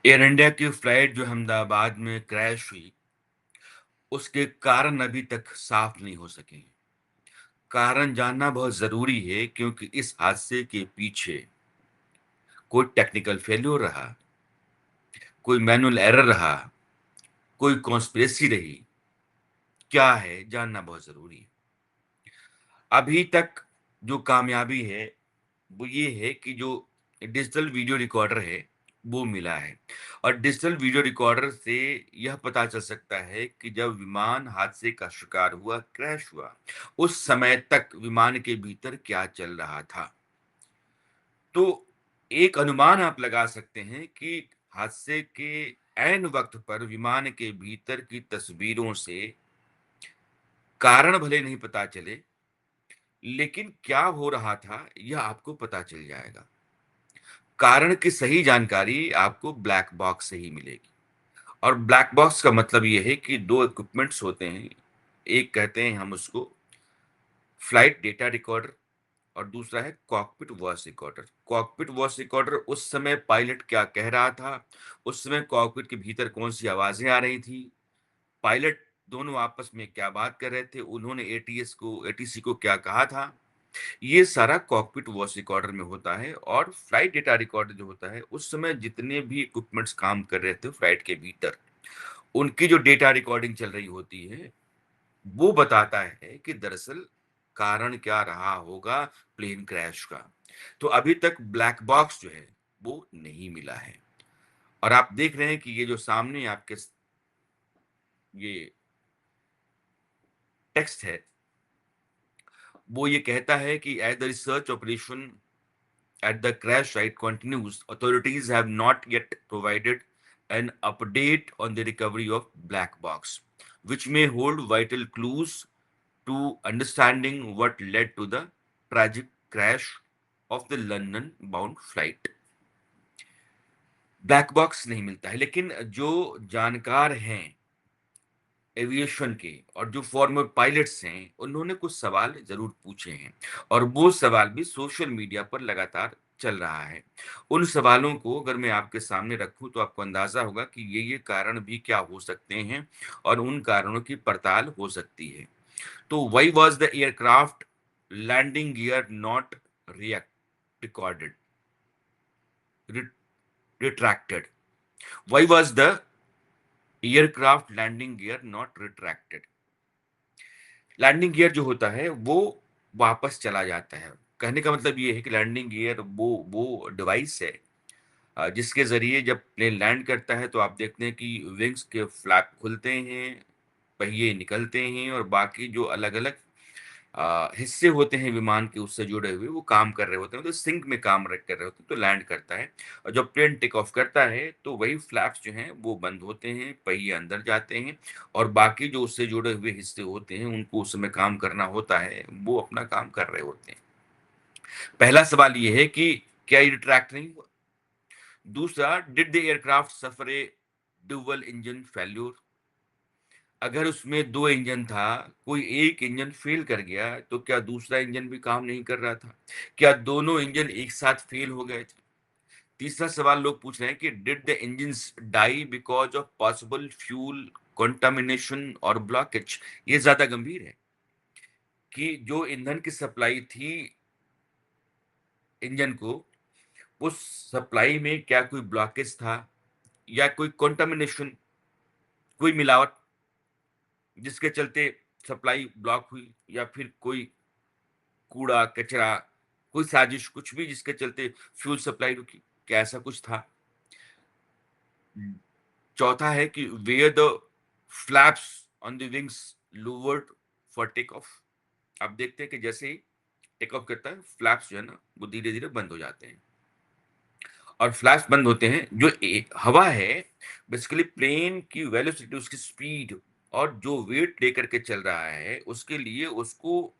Air India की flight जो अहमदाबाद में क्रैश हुई, उसके कारण अभी तक साफ नहीं हो सके हैं। कारण जानना बहुत ज़रूरी है क्योंकि इस हादसे के पीछे कोई टेक्निकल फेल्योर रहा, कोई मैनुअल एरर रहा, कोई कॉन्स्पिरेसी रही, क्या है जानना बहुत ज़रूरी है। अभी तक जो कामयाबी है, वो ये है कि जो डिजिटल वीडियो रिकॉर्डर है, वो मिला है और डिजिटल वीडियो रिकॉर्डर से यह पता चल सकता है कि जब विमान हादसे का शिकार हुआ, क्रैश हुआ, उस समय तक विमान के भीतर क्या चल रहा था। तो एक अनुमान आप लगा सकते हैं कि हादसे के ऐन वक़्त पर विमान के भीतर की तस्वीरों से कारण भले नहीं पता चले, लेकिन क्या हो रहा था, यह आपको पता चल जाएगा। कारण की सही जानकारी आपको ब्लैक बॉक्स से ही मिलेगी और ब्लैक बॉक्स का मतलब ये है कि 2 इक्विपमेंट्स होते हैं। एक कहते हैं हम उसको फ्लाइट डेटा रिकॉर्डर और दूसरा है cockpit voice recorder. Cockpit voice recorder उस समय पायलट क्या कह रहा था, उस समय कॉकपिट के भीतर कौन-सी आवाज़ें आ रही थी, पायलट दोनों आपस में क्या बात कर रहे थे, उन्होंने एटीसी को क्या कहा था, ये सारा कॉकपिट वॉइस रिकॉर्डर में होता है और फ्लाइट डेटा रिकॉर्डर जो होता है, उस समय जितने भी इक्विपमेंट्स काम कर रहे थे फ्लाइट के भीतर, उनकी जो डेटा रिकॉर्डिंग चल रही होती है, वो बताता है कि दरअसल कारण क्या रहा होगा प्लेन क्रैश का। तो अभी तक ब्लैक बॉक्स जो है, वो नहीं मिला है और आप देख रहे हैं कि ये जो सामने आपके ये टेक्स्ट है, वो ये कहता है कि as the research operation at the crash site continues, authorities have not yet provided an update on the recovery of black box, which may hold vital clues to understanding what led to the tragic crash of the London bound flight. Black box नहीं मिलता है, लेकिन जो जानकार हैं aviation के और जो फॉर्मर पायलट्स हैं, उन्होंने कुछ सवाल ज़रूर पूछे हैं और वो सवाल भी सोशल मीडिया पर लगातार चल रहा है। उन सवालों को अगर मैं आपके सामने रखूँ तो आपको अंदाज़ा होगा कि ये कारण भी क्या हो सकते हैं और उन कारणों की पड़ताल हो सकती है। तो why was the aircraft landing gear not react recorded re retracted? Why was the aircraft landing gear not retracted? Landing gear जो होता है वो वापस चला जाता है। कहने का मतलब ये है कि लैंडिंग गियर वो डिवाइस है जिसके ज़रिए जब प्लेन लैंड करता है तो आप देखते हैं कि विंग्स के फ्लैप खुलते हैं, पहिए निकलते हैं और बाकी जो अलग-अलग हिस्से होते हैं विमान के उससे जुड़े हुए वो काम कर रहे होते हैं, तो सिंक में काम कर रहे होते हैं, तो लैंड करता है और जब प्लेन टेक ऑफ करता है तो वही फ्लैप्स जो हैं वो बंद होते हैं, पहिए अंदर जाते हैं और बाकी जो उससे जुड़े हुए हिस्से होते हैं उनको उस समय काम करना होता है, वो अपना काम कर रहे होते हैं। पहला सवाल ये है कि क्या ये रिट्रैक्ट नहीं हुआ? दूसरा, did the aircraft suffer A dual engine failure? अगर उसमें 2 इंजन था, कोई एक इंजन फ़ेल कर गया, तो क्या दूसरा इंजन भी काम नहीं कर रहा था? क्या दोनों इंजन एक साथ फ़ेल हो गए थे? तीसरा सवाल लोग पूछ रहे हैं कि did the engines die because of possible fuel contamination और ब्लॉकेज? ये ज़्यादा गंभीर है कि जो ईंधन की सप्लाई थी इंजन को, उस सप्लाई में क्या कोई ब्लॉकेज था या कोई कंटामिनेशन, कोई मिलावट जिसके चलते सप्लाई ब्लॉक हुई या फिर कोई कूड़ा-कचरा, कोई साजिश, कुछ भी जिसके चलते फ्यूल सप्लाई रुकी, क्या ऐसा कुछ था? चौथा है कि were the flaps on the wings lowered for take off? आप देखते हैं कि जैसे ही टेक ऑफ करता है, फ्लैप्स जो है ना, वो धीरे-धीरे बंद हो जाते हैं और फ्लैप्स बंद होते हैं, जो हवा है, बेसिकली प्लेन की वेलोसिटी, उसकी स्पीड और जो वेट लेकर के चल रहा है, उसके लिए उसको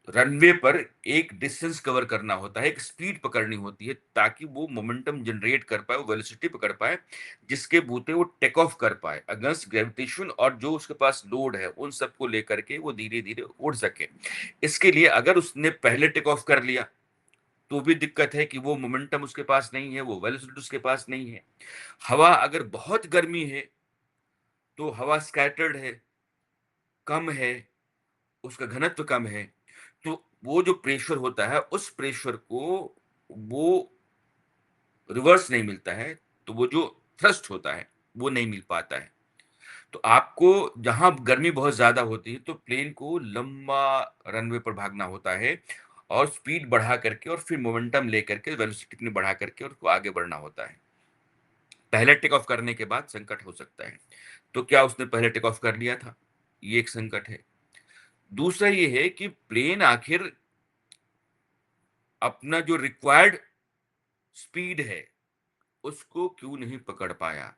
रनवे पर एक डिस्टेंस कवर करना होता है, एक स्पीड पकड़नी होती है ताकि वो मोमेंटम जनरेट कर पाए, वो वेलोसिटी पकड़ पाए, जिसके बूते वो टेक ऑफ कर पाए अगेंस्ट ग्रेविटेशन और जो उसके पास लोड है, उन सबको लेकर के वो धीरे-धीरे उड़ सके। इसके लिए अगर उसने पहले टेक ऑफ कर लिया, तो भी दिक्कत है कि वो मोमेंटम उसके पास नहीं है, वो वेलोसिटी उसके पास नहीं है। हवा अगर बहुत गर्मी है, तो हवा स्कैटर्ड है, कम है, उसका घनत्व कम है, तो वो जो प्रेशर होता है, उस प्रेशर को वो रिवर्स नहीं मिलता है, तो वो जो थ्रस्ट होता है, वो नहीं मिल पाता है। तो आपको जहाँ गर्मी बहुत ज़्यादा होती है, तो प्लेन को लंबा रनवे पर भागना होता है और स्पीड बढ़ा करके और फिर मोमेंटम लेकर के वेलोसिटी इतनी बढ़ा करके उसको आगे बढ़ना होता है। पहले टेक ऑफ करने के बाद संकट हो सकता है। तो क्या उसने पहले टेक ऑफ कर लिया था? ये एक संकट है। दूसरा ये है कि प्लेन आखिर अपना जो रिक्वायर्ड स्पीड है, उसको क्यों नहीं पकड़ पाया?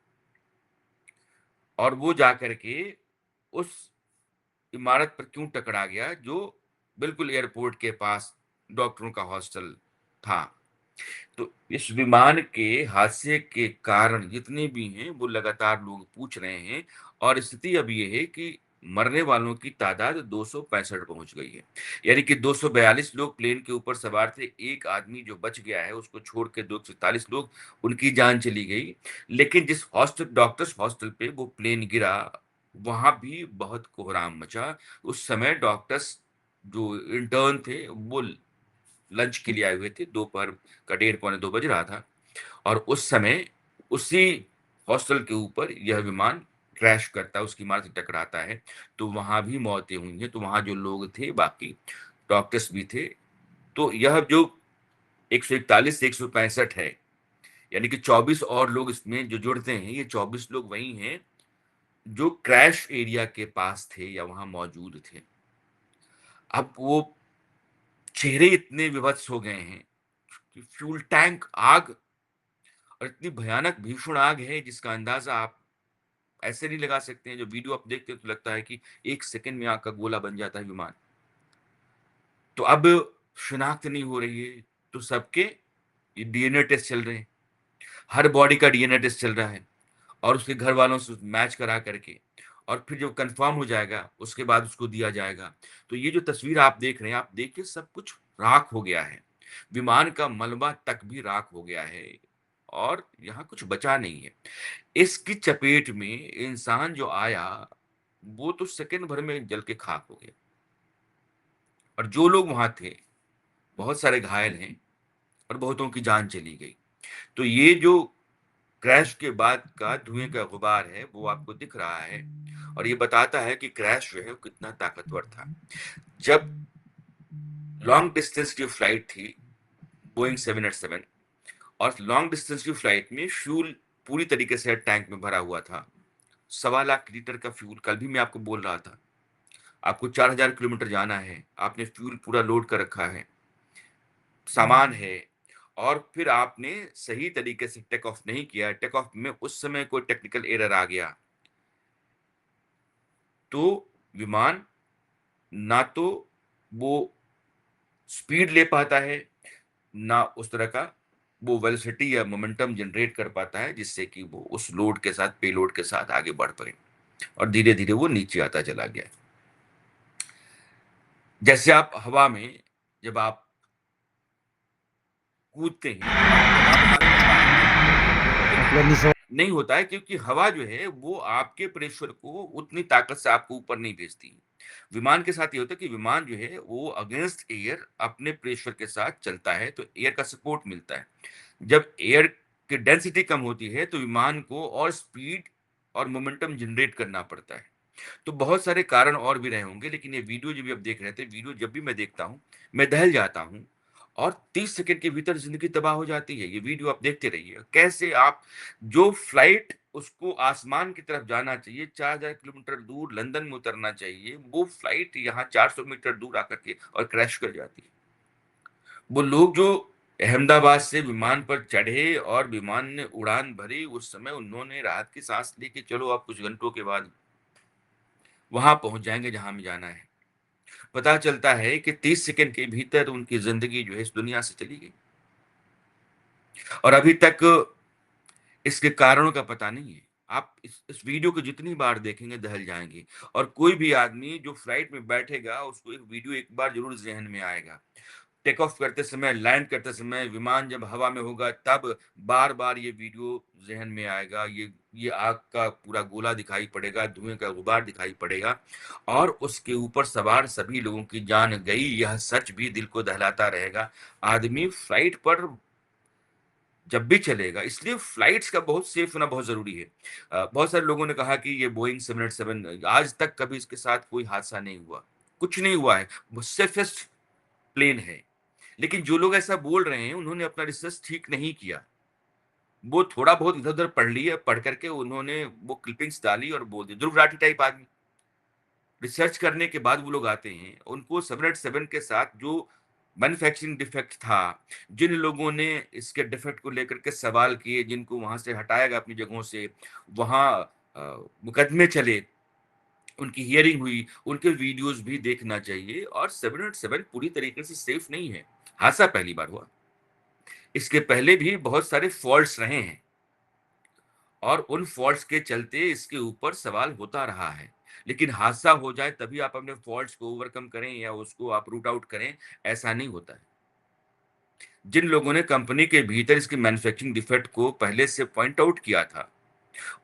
और वो जाकर के उस इमारत पर क्यों टकरा गया जो बिल्कुल एयरपोर्ट के पास डॉक्टरों का हॉस्टल था। तो इस विमान के हादसे के कारण जितने भी हैं वो लगातार लोग पूछ रहे हैं और स्थिति अब ये है कि मरने वालों की तादाद 265 पहुंच गई है। यानी कि 242 लोग प्लेन के ऊपर सवार थे, एक आदमी जो बच गया है उसको छोड़ के 241 लोग उनकी जान चली गई। लेकिन जिस हॉस्टल डॉक्टर्स हॉस्टल पे वो प्लेन गिरा, वहां भी बहुत कोहराम मचा। उस समय डॉक्टर्स जो इंटर्न थे वो लंच के लिए आए हुए थे, दोपहर का 1:30 पौने 2 बज रहा था और उस समय उसी हॉस्टल के ऊपर यह विमान क्रैश करता है, उसकी इमारत से टकराता है, तो वहाँ भी मौतें हुई हैं। तो वहाँ जो लोग थे, बाकी डॉक्टर्स भी थे। तो यह जो 141 से 165 है, यानी कि 24 और लोग इसमें जो जुड़ते हैं, ये 24 लोग वही हैं, जो क्रैश एरिया के पास थे या वहाँ मौजूद थे। अब वो चेहरे इतने विभत्स हो गए हैं कि फ्यूल टैंक आग और इतनी भयानक भीषण आग है जिसका अंदाजा आप ऐसे नहीं लगा सकते हैं। जो वीडियो आप देखते हैं तो लगता है कि 1 सेकंड में आग का गोला बन जाता है विमान। तो अब शिनाख्त नहीं हो रही है, तो सबके ये डीएनए टेस्ट चल रहे हैं। हर बॉडी का डीएनए टेस्ट चल रहा है और उसके घर वालों से मैच करा करके और फिर जब कंफर्म हो जाएगा, उसके बाद उसको दिया जाएगा। तो ये जो तस्वीर आप देख रहे हैं, आप देखिए सब कुछ राख हो गया है। विमान का मलबा तक भी राख हो गया है और यहाँ कुछ बचा नहीं है। इसकी चपेट में इंसान जो आया, वो तो सेकंड भर में जल के खाक हो गया और जो लोग वहाँ थे, बहुत सारे घायल हैं और बहुतों की जान चली गई। तो ये जो क्रैश के बाद का धुएँ का गुबार है, वो आपको दिख रहा है और ये बताता है कि क्रैश जो है वो कितना ताकतवर था। जब लॉन्ग डिस्टेंस की फ्लाइट थी, बोइंग 787 और लॉन्ग डिस्टेंस की फ्लाइट में फ्यूल पूरी तरीके से टैंक में भरा हुआ था। 1.25 लीटर का फ्यूल, कल भी मैं आपको बोल रहा था। आपको 4000 किलोमीटर जाना है, आपने फ्यूल पूरा लोड कर रखा है, सामान है और फिर आपने सही तरीके से टेक ऑफ नहीं किया। टेक ऑफ में उस समय कोई टेक्निकल एरर आ गया, तो विमान ना तो वो स्पीड ले पाता है, ना उस तरह का वो वेलोसिटी या मोमेंटम जनरेट कर पाता है जिससे कि वो उस लोड के साथ, पेलोड के साथ आगे बढ़ पाए और धीरे-धीरे वो नीचे आता चला गया। जैसे आप हवा में जब आप कूदते हैं तो आपको दबाव बना रहता है, मतलब लेकिन नहीं होता है क्योंकि हवा जो है वो आपके प्रेशर को उतनी ताकत से आपको ऊपर नहीं भेजती है। विमान के साथ ये होता है कि विमान जो है वो अगेंस्ट एयर अपने प्रेशर के साथ चलता है, तो एयर का सपोर्ट मिलता है। जब एयर की डेंसिटी कम होती है तो विमान को और स्पीड और मोमेंटम जनरेट करना पड़ता है। तो बहुत सारे कारण और भी रहे होंगे, लेकिन ये वीडियो जो भी आप देख रहे थे, वीडियो जब भी मैं देखता हूँ, मैं दहल जाता हूँ और 30 सेकंड के भीतर ज़िंदगी तबाह हो जाती है। ये वीडियो आप देखते रहिए। कैसे आप जो फ्लाइट उसको आसमान की तरफ जाना चाहिए, 4000 किलोमीटर दूर लंदन में उतरना चाहिए, वो फ्लाइट यहाँ 400 मीटर दूर आकर के और क्रैश कर जाती है। वो लोग जो अहमदाबाद से विमान पर चढ़े और विमान ने उड़ान भरी, उस समय उन्होंने राहत की साँस ली कि चलो अब कुछ घंटों के बाद वहाँ पहुँच जाएँगे जहाँ हमें जाना है। पता चलता है कि 30 सेकंड के भीतर उनकी ज़िंदगी जो है इस दुनिया से चली गई और अभी तक इसके कारणों का पता नहीं है। आप इस वीडियो को जितनी बार देखेंगे दहल जाएँगे और कोई भी आदमी जो फ्लाइट में बैठेगा उसको एक वीडियो एक बार ज़रूर ज़हन में आएगा। टेक ऑफ करते समय, लैंड करते समय, विमान जब हवा में होगा तब बार-बार ये वीडियो ज़हन में आएगा। ये आग का पूरा गोला दिखाई पड़ेगा, धुएँ का गुबार दिखाई पड़ेगा और उसके ऊपर सवार सभी लोगों की जान गई, यह सच भी दिल को दहलाता रहेगा। आदमी फ्लाइट पर जब भी चलेगा, इसलिए फ्लाइट्स का बहुत सेफ होना बहुत ज़रूरी है। बहुत सारे लोगों ने कहा कि ये बोइंग 787 आज तक कभी इसके साथ कोई हादसा नहीं हुआ। कुछ नहीं हुआ है, वो सेफेस्ट प्लेन है। लेकिन जो लोग ऐसा बोल रहे हैं, उन्होंने अपना रिसर्च ठीक नहीं किया। वो थोड़ा बहुत इधर-उधर पढ़ लिया, पढ़ कर के उन्होंने वो क्लिपिंग्स डाली और बोल दिया। ध्रुव राठी टाइप आदमी। रिसर्च करने के बाद वो लोग आते हैं, उनको 787 के साथ जो मैन्युफैक्चरिंग डिफेक्ट था, जिन लोगों ने इसके डिफेक्ट को लेकर के सवाल किए, जिनको वहाँ से हटाया गया अपनी जगहों से, वहाँ मुकदमे चले, उनकी हियरिंग हुई, उनके वीडियोज़ भी देखना चाहिए और 787 पूरी तरीके से सेफ नहीं है। हादसा पहली बार हुआ। इसके पहले भी बहुत सारे फॉल्ट्स रहे हैं और उन फॉल्ट्स के चलते इसके ऊपर सवाल होता रहा है। लेकिन हादसा हो जाए तभी आप अपने फॉल्ट्स को ओवरकम करें या उसको आप रूट आउट करें, ऐसा नहीं होता है। जिन लोगों ने कंपनी के भीतर इसके मैन्युफैक्चरिंग डिफेक्ट को पहले से पॉइंट आउट किया था,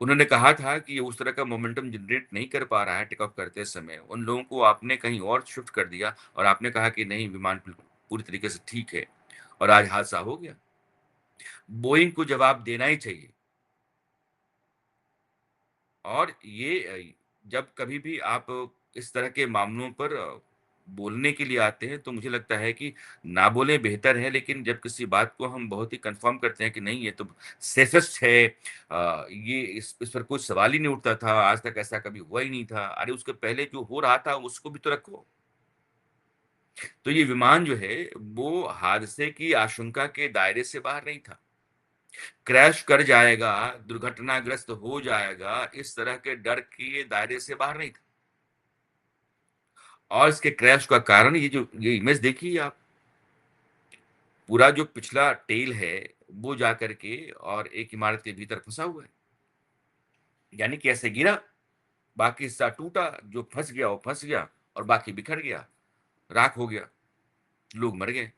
उन्होंने कहा था कि ये उस तरह का मोमेंटम जनरेट नहीं कर पा रहा है टेक ऑफ करते समय। उन लोगों को आपने कहीं और शिफ्ट कर दिया और आपने कहा कि नहीं विमान बिल्कुल पूरी तरीके से ठीक है और आज हादसा हो गया। बोइंग को जवाब देना ही चाहिए। और ये जब कभी भी आप इस तरह के मामलों पर बोलने के लिए आते हैं, तो मुझे लगता है कि ना बोलें बेहतर है, लेकिन जब किसी बात को हम बहुत ही कन्फर्म करते हैं कि नहीं ये तो सेफेस्ट है ये इस पर कोई सवाल ही नहीं उठता था, आज तक ऐसा कभी हुआ ही नहीं था। अरे उसके पहले जो हो रहा था उसको भी तो रखो। तो ये विमान जो है, वो हादसे की आशंका के दायरे से बाहर नहीं था। क्रैश कर जाएगा, दुर्घटनाग्रस्त हो जाएगा, इस तरह के डर के दायरे से बाहर नहीं था। और इसके क्रैश का कारण ये इमेज देखिए आप, पूरा जो पिछला टेल है, वो जाकर के और एक इमारत के भीतर फँसा हुआ है। यानी कि ऐसे गिरा, बाकी हिस्सा टूटा, जो फँस गया वो फँस गया और बाकी बिखर गया, राख हो गया, लोग मर गए।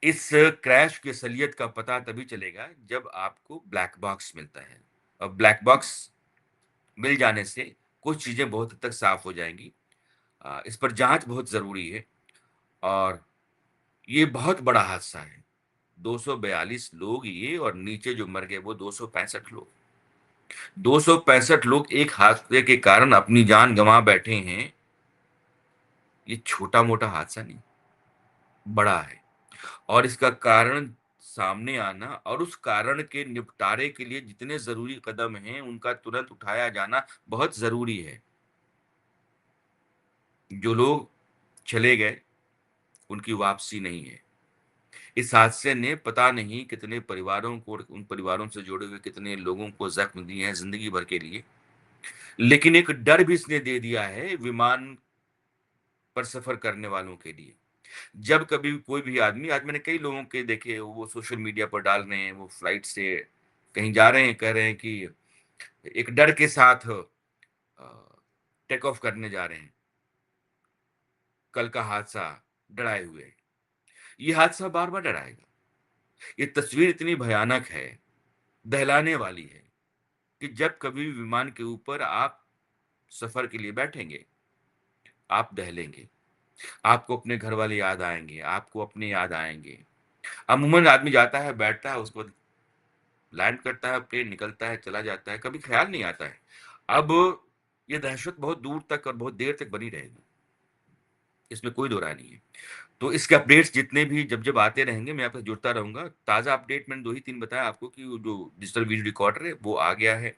इस क्रैश की असलियत का पता तभी चलेगा जब आपको ब्लैक बॉक्स मिलता है। और ब्लैक बॉक्स मिल जाने से कुछ चीज़ें बहुत हद तक साफ़ हो जाएँगी। इस पर जाँच बहुत ज़रूरी है और ये बहुत बड़ा हादसा है। 242 लोग ये और नीचे जो मर गए वो 265 लोग। 265 लोग एक हादसे के कारण अपनी जान गँवा बैठे हैं। ये छोटा-मोटा हादसा नहीं, बड़ा है और इसका कारण सामने आना और उस कारण के निपटारे के लिए जितने ज़रूरी कदम हैं, उनका तुरंत उठाया जाना बहुत ज़रूरी है। जो लोग चले गए, उनकी वापसी नहीं है। इस हादसे ने पता नहीं कितने परिवारों को और उन परिवारों से जुड़े हुए कितने लोगों को ज़ख्म दिए हैं ज़िंदगी भर के लिए। लेकिन एक डर भी इसने दे दिया है विमान पर सफ़र करने वालों के लिए। जब कभी कोई भी आदमी आज मैंने कई लोगों के देखे वो सोशल मीडिया पर डाल रहे हैं, वो फ्लाइट से कहीं जा रहे हैं, कह रहे हैं कि एक डर के साथ टेक ऑफ करने जा रहे हैं। कल का हादसा डराए हुए हैं। ये हादसा बार-बार डराएगा। ये तस्वीर इतनी भयानक है, दहलाने वाली है कि जब कभी विमान के ऊपर आप सफ़र के लिए बैठेंगे, आप दहलेंगे। आपको अपने घरवाले याद आएँगे, आपको अपने याद आएँगे। अमूमन आदमी जाता है, बैठता है, उसके बाद लैंड करता है, प्लेन निकलता है, चला जाता है, कभी ख़्याल नहीं आता है। अब ये दहशत बहुत दूर तक और बहुत देर तक बनी रहेगी, इसमें कोई दो राय नहीं है। तो इसके अपडेट्स जितने भी जब-जब आते रहेंगे, मैं आपसे जुड़ता रहूँगा। ताज़ा अपडेट मैंने 2 ही 3 बताया आपको कि वो जो डिजिटल वीडियो रिकॉर्डर है, वो आ गया है।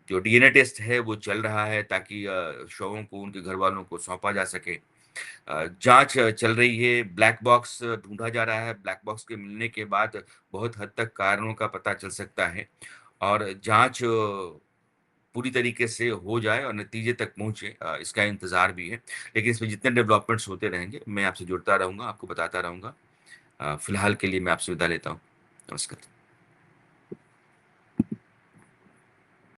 जो डीएनए टेस्ट है, वो चल रहा है ताकि शवों को उनके घरवालों को सौंपा जा सके। जाँच चल रही है, ब्लैक बॉक्स ढूँढा जा रहा है, ब्लैक बॉक्स के मिलने के बाद बहुत हद तक कारणों का पता चल सकता है और जाँच पूरी तरीके से हो जाए और नतीजे तक पहुँचे इसका इंतज़ार भी है। लेकिन इसमें जितने डेवलपमेंट्स होते रहेंगे, मैं आपसे जुड़ता रहूँगा, आपको बताता रहूँगा। फ़िलहाल के लिए मैं आपसे विदा लेता हूँ। नमस्कार।